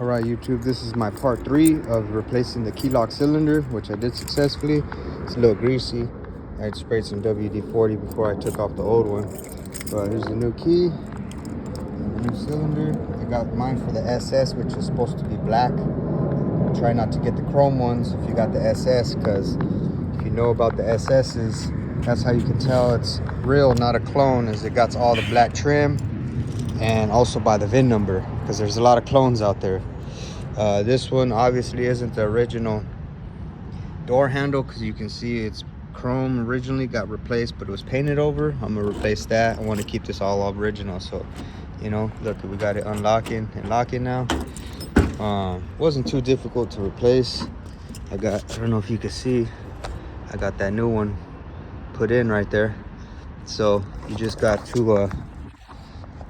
All right, YouTube, this is my part 3 of replacing the key lock cylinder, which I did successfully. It's a little greasy. I had sprayed some WD-40 before I took off the old one. But here's the new key and the new cylinder. I got mine for the SS, which is supposed to be black. Try not to get the chrome ones if you got the SS, because if you know about the SS's, that's how you can tell it's real, not a clone, is it got all the black trim, and also by the VIN number, because there's a lot of clones out there. This one obviously isn't the original door handle, because you can see it's chrome originally, got replaced, but it was painted over. I'm gonna replace that. I want to keep this all original, so you know, look, we got it unlocking and locking now. Wasn't too difficult to replace. I don't know if you can see, I got that new one put in right there. So you just got to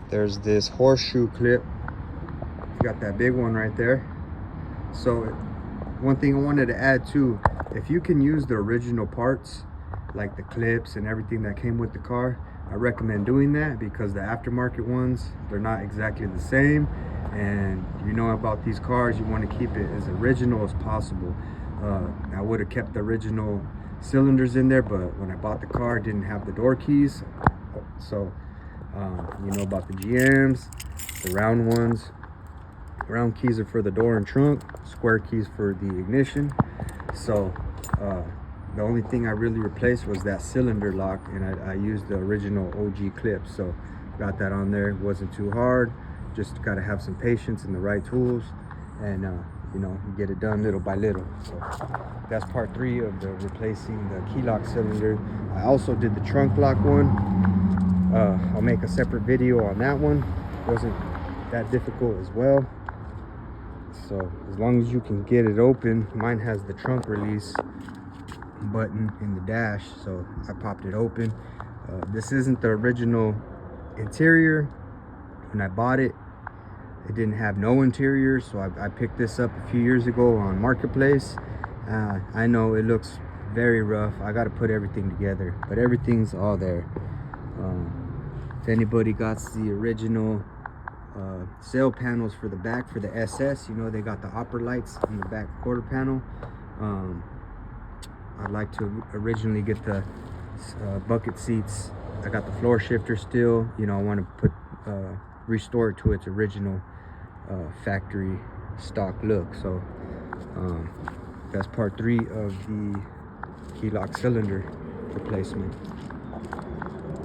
there's this horseshoe clip. You got that big one right there. So one thing I wanted to add too, if you can use the original parts like the clips and everything that came with the car, I recommend doing that, because the aftermarket ones, they're not exactly the same. And you know about these cars, you want to keep it as original as possible. I would have kept the original cylinders in there, but when I bought the car, it didn't have the door keys. So you know about the GMs, the round ones. Round keys are for the door and trunk, square keys for the ignition. So the only thing I really replaced was that cylinder lock, and I used the original OG clips. So got that on there. It wasn't too hard, just got to have some patience and the right tools, and you know, you get it done little by little. So that's part 3 of the replacing the key lock cylinder. I also did the trunk lock one. I'll make a separate video on that one. It wasn't that difficult as well. So as long as you can get it open, mine has the trunk release button in the dash, so I popped it open. This isn't the original interior. When I bought it, it didn't have no interior, so I picked this up a few years ago on Marketplace. I know it looks very rough. I got to put everything together, but everything's all there. If anybody got the original sail panels for the back for the SS, you know, they got the opera lights on the back quarter panel. I'd like to originally get the bucket seats. I got the floor shifter still, you know, I want to put restore it to its original factory stock look. So that's part 3 of the key lock cylinder replacement.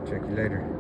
Check you later.